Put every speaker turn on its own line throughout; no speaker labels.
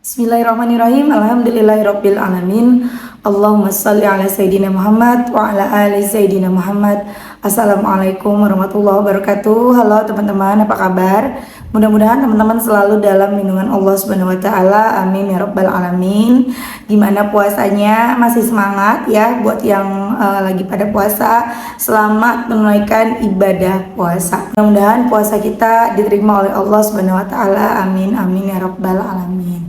Bismillahirrahmanirrahim. Alhamdulillahirabbil alamin. Allahumma shalli ala sayidina Muhammad wa ala ali sayidina Muhammad. Assalamualaikum warahmatullahi wabarakatuh. Halo teman-teman, apa kabar? Mudah-mudahan teman-teman selalu dalam lindungan Allah Subhanahu wa taala. Amin ya rabbal alamin. Gimana puasanya? Masih semangat ya buat yang lagi pada puasa. Selamat menunaikan ibadah puasa. Mudah-mudahan puasa kita diterima oleh Allah Subhanahu wa taala. Amin amin ya rabbal alamin.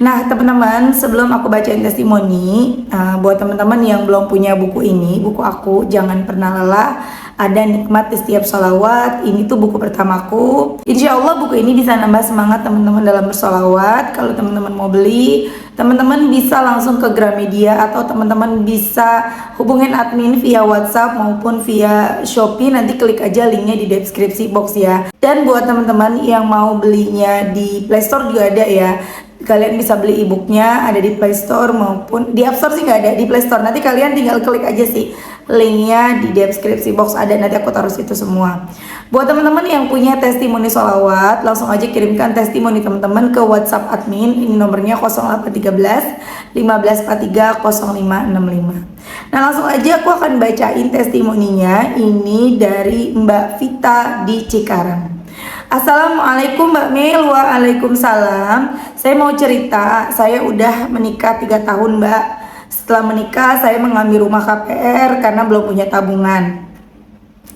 Nah teman-teman, sebelum aku bacain testimoni, buat teman-teman yang belum punya buku ini, buku aku Jangan Pernah Lelah, Ada Nikmat di Setiap Sholawat. Ini tuh buku pertamaku. Insya Allah buku ini bisa nambah semangat teman-teman dalam bersolawat. Kalau teman-teman mau beli, teman-teman bisa langsung ke Gramedia atau teman-teman bisa hubungin admin via WhatsApp maupun via Shopee. Nanti klik aja linknya di deskripsi box ya. Dan buat teman-teman yang mau belinya di Playstore juga ada ya. Kalian bisa beli e-booknya, ada di Play Store maupun di App Store sih nggak ada, di Play Store. Nanti kalian tinggal klik aja sih linknya di deskripsi box ada, nanti aku taruh situ semua. Buat teman-teman yang punya testimoni sholawat, langsung aja kirimkan testimoni teman-teman ke WhatsApp admin. Ini nomornya 0813 1543 0565. Nah langsung aja aku akan bacain testimoninya. Ini dari Mbak Vita di Cikarang. Assalamualaikum Mbak Mel. Waalaikumsalam. Saya mau cerita, saya udah menikah 3 tahun Mbak. Setelah menikah saya mengambil rumah KPR karena belum punya tabungan.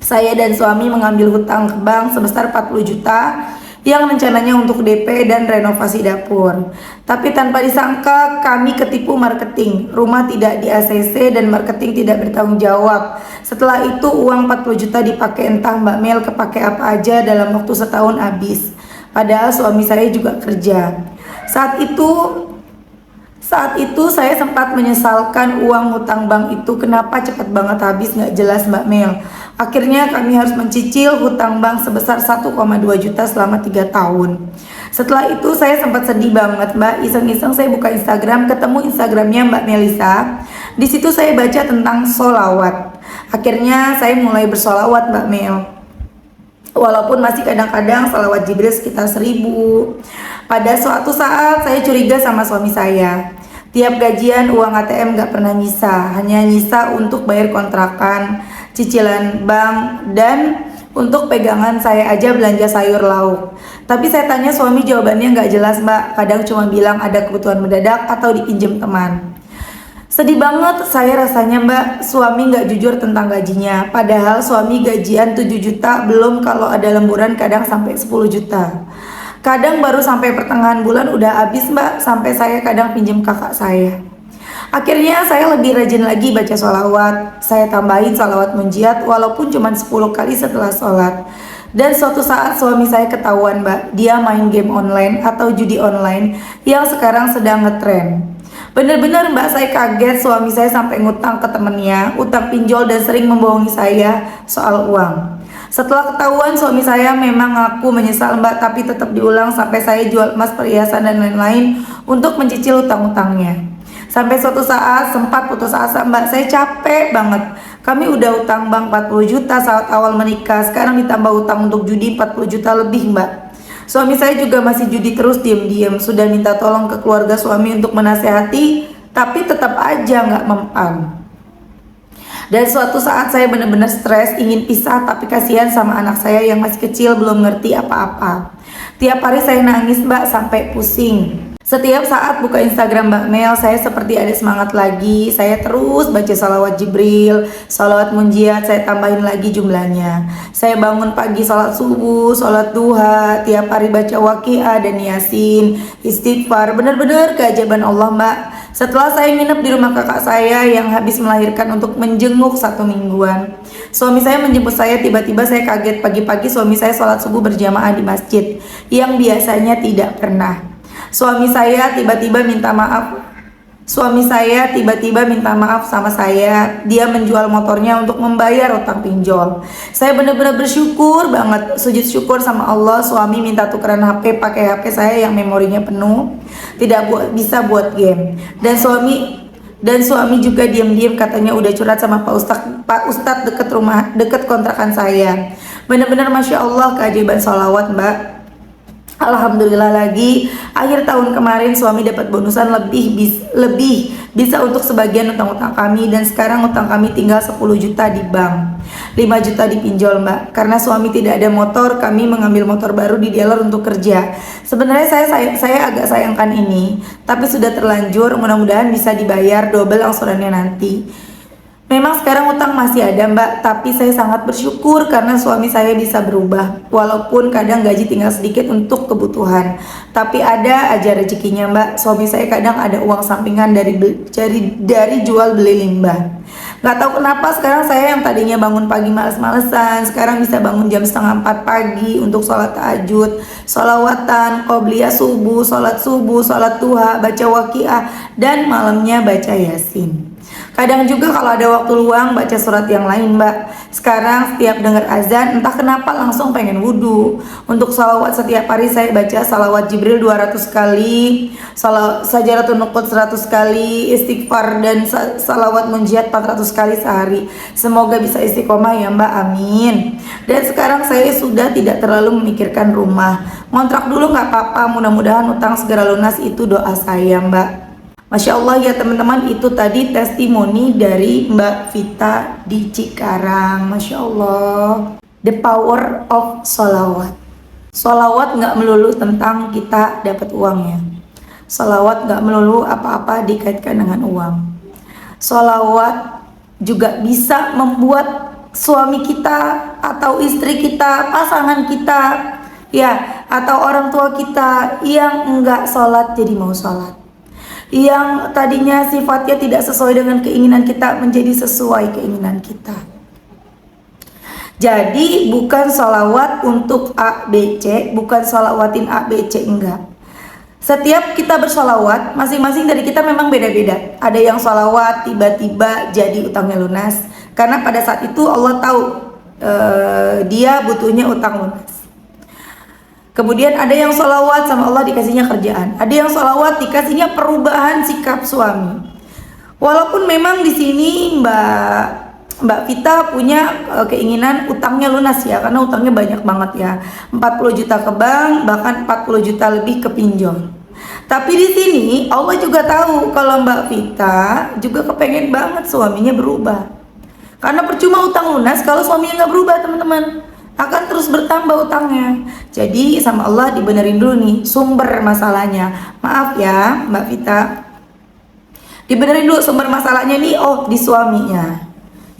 Saya dan suami mengambil hutang ke bank sebesar 40 juta yang rencananya untuk DP dan renovasi dapur. Tapi tanpa disangka kami ketipu marketing. Rumah tidak di ACC dan marketing tidak bertanggung jawab. Setelah itu uang 40 juta dipakai entah Mbak Mel kepake apa aja dalam waktu setahun habis. Padahal suami saya juga kerja. Saat itu saya sempat menyesalkan uang hutang bank itu kenapa cepat banget habis, nggak jelas Mbak Mel. Akhirnya kami harus mencicil hutang bank sebesar 1,2 juta selama 3 tahun. Setelah itu saya sempat sedih banget Mbak. Iseng-iseng saya buka Instagram, ketemu Instagramnya Mbak Melisa. Di situ saya baca tentang sholawat. Akhirnya saya mulai bersolawat Mbak Mel. Walaupun masih kadang-kadang salawat Jibril sekitar 1000. Pada suatu saat saya curiga sama suami saya. Tiap gajian uang ATM gak pernah nyisa. Hanya nyisa untuk bayar kontrakan, cicilan bank, dan untuk pegangan saya aja belanja sayur lauk. Tapi saya tanya suami, jawabannya gak jelas Mbak. Kadang cuma bilang ada kebutuhan mendadak atau dipinjam teman. Sedih banget saya rasanya Mbak, suami gak jujur tentang gajinya. Padahal suami gajian 7 juta, belum kalau ada lemburan kadang sampai 10 juta. Kadang baru sampai pertengahan bulan udah habis Mbak, sampai saya kadang pinjam kakak saya. Akhirnya saya lebih rajin lagi baca sholawat. Saya tambahin sholawat munjiat walaupun cuma 10 kali setelah sholat. Dan suatu saat suami saya ketahuan Mbak, dia main game online atau judi online yang sekarang sedang ngetren. Bener-bener Mbak, saya kaget. Suami saya sampai ngutang ke temennya, utang pinjol, dan sering membohongi saya soal uang. Setelah ketahuan suami saya memang ngaku menyesal Mbak, tapi tetap diulang sampai saya jual emas, perhiasan, dan lain-lain untuk mencicil utang-utangnya. Sampai suatu saat sempat putus asa Mbak, saya capek banget. Kami udah utang bank 40 juta saat awal menikah, sekarang ditambah utang untuk judi 40 juta lebih Mbak. Suami saya juga masih judi terus diam-diam. Sudah minta tolong ke keluarga suami untuk menasehati, tapi tetap aja nggak mempan. Dan suatu saat saya benar-benar stres, ingin pisah, tapi kasihan sama anak saya yang masih kecil belum ngerti apa-apa. Tiap hari saya nangis Mbak sampai pusing. Setiap saat buka Instagram Mbak Mel, saya seperti ada semangat lagi. Saya terus baca salawat Jibril, salawat munjiat, saya tambahin lagi jumlahnya. Saya bangun pagi salat subuh, salat duha, tiap hari baca waqiah dan yasin, istighfar. Benar-benar keajaiban Allah Mbak. Setelah saya nginep di rumah kakak saya yang habis melahirkan untuk menjenguk 1 mingguan, suami saya menjemput saya. Tiba-tiba saya kaget, pagi-pagi suami saya salat subuh berjamaah di masjid yang biasanya tidak pernah. Suami saya tiba-tiba minta maaf sama saya. Dia menjual motornya untuk membayar utang pinjol. Saya benar-benar bersyukur banget, sujud syukur sama Allah. Suami minta tukeran HP, pakai HP saya yang memorinya penuh, tidak bisa buat game. Dan suami juga diam-diam katanya udah curhat sama Pak Ustadz dekat kontrakan saya. Benar-benar Masya Allah keajaiban sholawat Mbak. Alhamdulillah lagi akhir tahun kemarin suami dapat bonusan lebih bisa untuk sebagian utang-utang kami, dan sekarang utang kami tinggal 10 juta di bank, 5 juta dipinjol mbak. Karena suami tidak ada motor, kami mengambil motor baru di dealer untuk kerja. Sebenarnya saya agak sayangkan ini, tapi sudah terlanjur, mudah-mudahan bisa dibayar double angsurannya nanti. Memang sekarang utang masih ada mbak, tapi saya sangat bersyukur karena suami saya bisa berubah. Walaupun kadang gaji tinggal sedikit untuk kebutuhan, tapi ada aja rezekinya mbak. Suami saya kadang ada uang sampingan dari jual beli limbah. Gak tahu kenapa sekarang saya yang tadinya bangun pagi males-malesan, sekarang bisa bangun jam setengah 4 pagi untuk sholat tahajud, sholawatan, qobliyah subuh, sholat duha, baca waqiah, dan malamnya baca yasin. Kadang juga kalau ada waktu luang baca surat yang lain mbak. Sekarang setiap dengar azan entah kenapa langsung pengen wudhu. Untuk salawat setiap hari saya baca salawat Jibril 200 kali, Sajaratun Nuqud 100 kali, istighfar dan salawat munjiat 400 kali sehari. Semoga bisa istiqomah ya mbak, amin. Dan sekarang saya sudah tidak terlalu memikirkan rumah. Ngontrak dulu gak apa-apa, mudah-mudahan utang segera lunas, itu doa saya mbak. Masya Allah ya teman-teman, itu tadi testimoni dari Mbak Vita di Cikarang. Masya Allah, the power of sholawat. Sholawat gak melulu tentang kita dapat uangnya. Sholawat gak melulu apa-apa dikaitkan dengan uang. Sholawat juga bisa membuat suami kita atau istri kita, pasangan kita, ya, atau orang tua kita yang enggak sholat jadi mau sholat, yang tadinya sifatnya tidak sesuai dengan keinginan kita menjadi sesuai keinginan kita. Jadi bukan sholawat untuk A, B, C, bukan sholawatin A, B, C, enggak. Setiap kita bersholawat, masing-masing dari kita memang beda-beda. Ada yang sholawat tiba-tiba jadi utangnya lunas, karena pada saat itu Allah tahu dia butuhnya utang lunas. Kemudian ada yang sholawat sama Allah dikasihnya kerjaan, ada yang sholawat dikasihnya perubahan sikap suami. Walaupun memang di sini Mbak Vita punya keinginan utangnya lunas ya, karena utangnya banyak banget ya, 40 juta ke bank, bahkan 40 juta lebih ke pinjol. Tapi di sini Allah juga tahu kalau Mbak Vita juga kepengen banget suaminya berubah. Karena percuma utang lunas kalau suaminya nggak berubah teman-teman, akan terus bertambah utangnya. Jadi sama Allah dibenerin dulu nih sumber masalahnya. Maaf ya Mbak Vita, dibenerin dulu sumber masalahnya nih. Oh, di suaminya.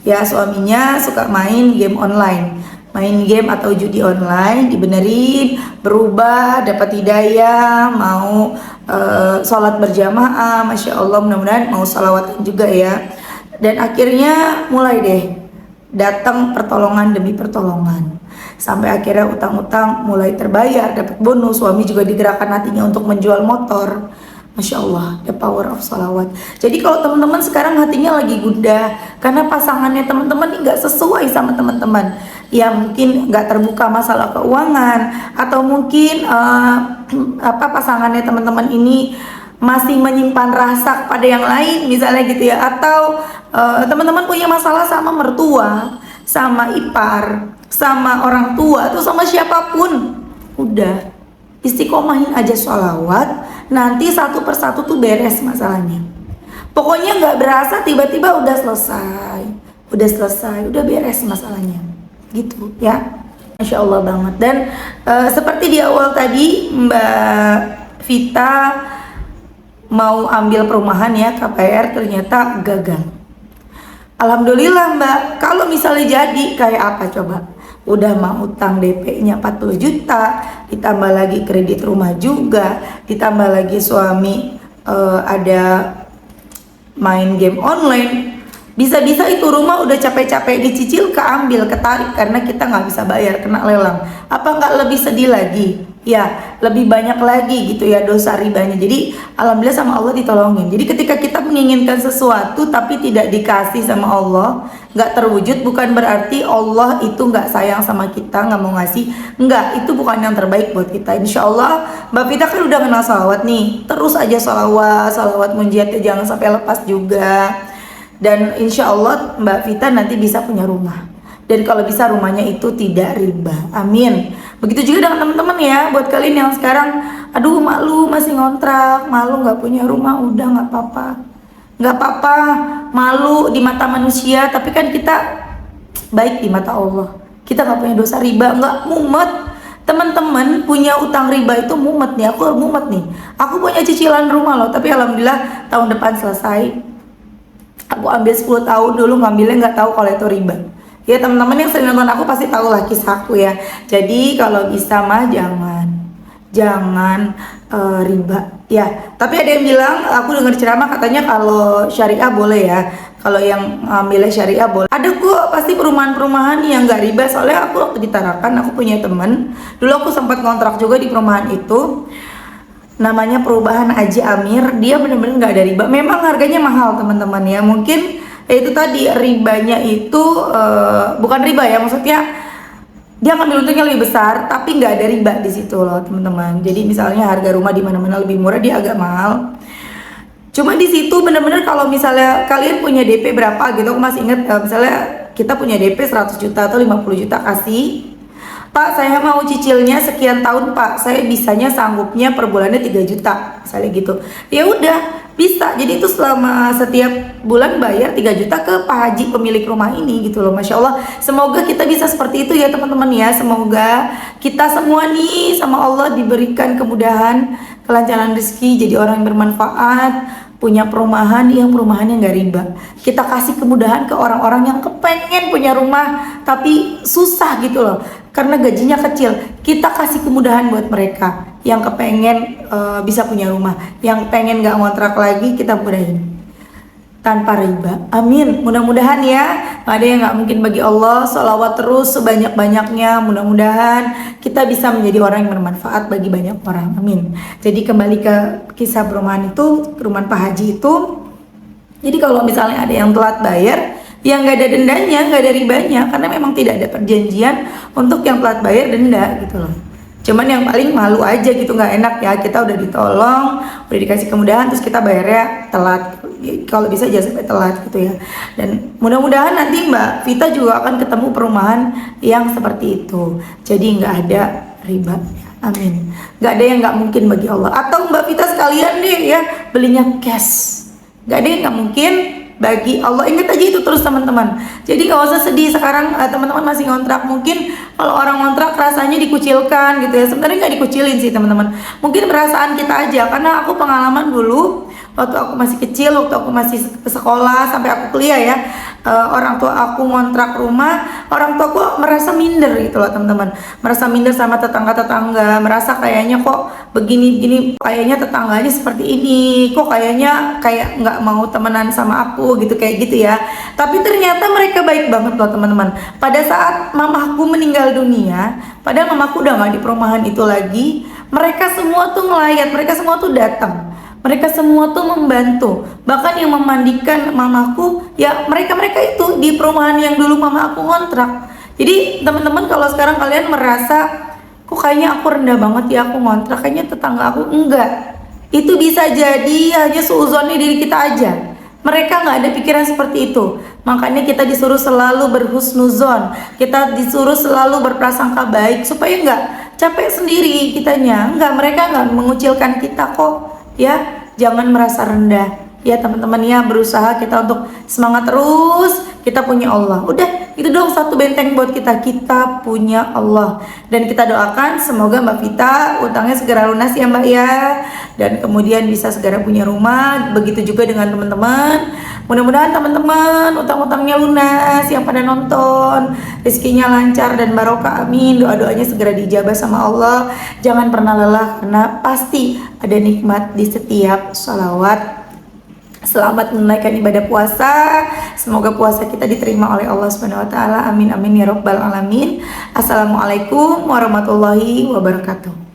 Ya, suaminya suka main game online, main game atau judi online. Dibenerin, berubah, dapat hidayah, mau sholat berjamaah. Masya Allah, mudah-mudahan mau sholawatan juga ya. Dan akhirnya mulai deh datang pertolongan demi pertolongan, sampai akhirnya utang-utang mulai terbayar, dapat bonus. Suami juga digerakkan hatinya untuk menjual motor. Masya Allah, the power of sholawat. Jadi kalau teman-teman sekarang hatinya lagi gundah karena pasangannya teman-teman ini nggak sesuai sama teman-teman, ya mungkin nggak terbuka masalah keuangan, atau mungkin pasangannya teman-teman ini masih menyimpan rasa pada yang lain misalnya gitu ya, atau teman-teman punya masalah sama mertua, sama ipar, sama orang tua, atau sama siapapun, udah istiqomahin aja sholawat, nanti satu persatu tuh beres masalahnya. Pokoknya nggak berasa tiba-tiba udah selesai, udah beres masalahnya, gitu ya. Masya Allah banget. Dan seperti di awal tadi Mbak Vita mau ambil perumahan ya, KPR, ternyata gagal. Alhamdulillah Mbak, kalau misalnya jadi kayak apa coba? Udah mau utang DP-nya 40 juta, ditambah lagi kredit rumah juga, ditambah lagi suami ada main game online. Bisa-bisa itu rumah udah capek-capek dicicil, keambil, ketarik karena kita nggak bisa bayar, kena lelang. Apa nggak lebih sedih lagi? Ya, lebih banyak lagi gitu ya dosa ribanya. Jadi alhamdulillah sama Allah ditolongin. Jadi ketika kita menginginkan sesuatu tapi tidak dikasih sama Allah, nggak terwujud, bukan berarti Allah itu nggak sayang sama kita, nggak mau ngasih. Nggak, itu bukan yang terbaik buat kita. Insya Allah Mbak Vita kan udah kenal salawat nih, terus aja salawat munjiatnya jangan sampai lepas juga. Dan insya Allah Mbak Vita nanti bisa punya rumah, dan kalau bisa rumahnya itu tidak riba, amin. Begitu juga dengan teman-teman ya, buat kalian yang sekarang aduh malu masih ngontrak, malu nggak punya rumah, udah nggak apa-apa. Nggak apa-apa, malu di mata manusia, tapi kan kita baik di mata Allah. Kita nggak punya dosa riba, nggak mumet. Teman-teman punya utang riba itu mumet nih, aku mumet nih. Aku punya cicilan rumah loh, tapi alhamdulillah tahun depan selesai. Aku ambil 10 tahun dulu ngambilnya nggak tahu kalau itu riba. Ya teman-teman yang sering nonton aku pasti tahu lah kisahku ya. Jadi kalau bisa mah jangan riba ya. Tapi ada yang bilang, aku dengar ceramah katanya kalau syariah boleh ya. Kalau yang ngambilnya syariah boleh. Ada kok pasti perumahan-perumahan yang nggak riba. Soalnya aku waktu di Tarakan aku punya temen. Dulu aku sempat kontrak juga di perumahan itu. Namanya Perubahan Aji Amir. Dia bener-bener nggak ada riba. Memang harganya mahal teman-teman ya. Mungkin itu tadi ribanya itu bukan riba ya, maksudnya dia ngambil untungnya lebih besar, tapi nggak ada riba di situ loh teman-teman. Jadi misalnya harga rumah di mana-mana lebih murah, dia agak mahal. Cuma di situ bener-bener kalau misalnya kalian punya DP berapa gitu, aku masih ingat misalnya kita punya DP 100 juta atau 50 juta kasih. Pak, saya mau cicilnya sekian tahun, Pak. Saya bisanya sanggupnya per bulannya 3 juta, misalnya gitu. Ya udah, bisa. Jadi itu selama setiap bulan bayar 3 juta ke Pak Haji pemilik rumah ini gitu loh. Masya Allah. Semoga kita bisa seperti itu ya teman-teman ya. Semoga kita semua nih sama Allah diberikan kemudahan, kelancaran rezeki, jadi orang yang bermanfaat, punya perumahan yang perumahannya nggak riba. Kita kasih kemudahan ke orang-orang yang kepengen punya rumah tapi susah gitu loh karena gajinya kecil. Kita kasih kemudahan buat mereka yang kepengen bisa punya rumah, yang pengen nggak ngontrak lagi, kita mudahin tanpa riba. Amin. Mudah-mudahan ya, nggak ada yang nggak mungkin bagi Allah. Sholawat terus sebanyak-banyaknya. Mudah-mudahan kita bisa menjadi orang yang bermanfaat bagi banyak orang. Amin. Jadi kembali ke kisah perumahan itu, perumahan Pak Haji itu. Jadi kalau misalnya ada yang telat bayar, ya nggak ada dendanya, nggak ada ribanya, karena memang tidak ada perjanjian untuk yang telat bayar denda gitu loh. Cuman yang paling malu aja gitu, nggak enak ya, kita udah ditolong, udah dikasih kemudahan, terus kita bayarnya telat. Kalau bisa jangan sampai telat gitu ya. Dan mudah-mudahan nanti Mbak Vita juga akan ketemu perumahan yang seperti itu. Jadi nggak ada riba. Amin. Nggak ada yang nggak mungkin bagi Allah. Atau Mbak Vita sekalian deh ya belinya cash. Nggak ada yang nggak mungkin bagi Allah. Ingat aja itu terus teman-teman. Jadi nggak usah sedih sekarang teman-teman masih ngontrak. Mungkin kalau orang ngontrak rasanya dikucilkan gitu ya. Sebenarnya nggak dikucilin sih teman-teman. Mungkin perasaan kita aja. Karena aku pengalaman dulu waktu aku masih kecil, waktu aku masih sekolah sampai aku kuliah ya, orang tua aku ngontrak rumah, orang tua aku merasa minder gitu loh teman-teman, merasa minder sama tetangga-tetangga, merasa kayaknya kok begini-gini, kayaknya tetangganya seperti ini, kok kayaknya kayak nggak mau temenan sama aku gitu, kayak gitu ya. Tapi ternyata mereka baik banget loh teman-teman. Pada saat mamaku meninggal dunia, padahal mamaku udah nggak di perumahan itu lagi, mereka semua tuh ngelayat, mereka semua tuh datang. Mereka semua tuh membantu. Bahkan yang memandikan mamaku, ya mereka-mereka itu di perumahan yang dulu mama aku ngontrak. Jadi teman-teman kalau sekarang kalian merasa, kok kayaknya aku rendah banget ya aku ngontrak, kayaknya tetangga aku, enggak. Itu bisa jadi hanya suuzonnya diri kita aja. Mereka nggak ada pikiran seperti itu. Makanya kita disuruh selalu berhusnuzon. Kita disuruh selalu berprasangka baik supaya nggak capek sendiri kitanya. Enggak, mereka nggak mengucilkan kita kok. Ya, jangan merasa rendah. Ya teman-teman ya, berusaha kita untuk semangat terus. Kita punya Allah. Udah, itu dong satu benteng buat kita. Kita punya Allah. Dan kita doakan semoga Mbak Vita utangnya segera lunas ya Mbak ya. Dan kemudian bisa segera punya rumah. Begitu juga dengan teman-teman. Mudah-mudahan teman-teman utang-utangnya lunas, yang pada nonton rezekinya lancar dan barokah, amin. Doa-doanya segera dijabah sama Allah. Jangan pernah lelah karena pasti ada nikmat di setiap sholawat. Selamat menunaikan ibadah puasa. Semoga puasa kita diterima oleh Allah Subhanahu wa taala. Amin amin ya rabbal alamin. Assalamualaikum warahmatullahi wabarakatuh.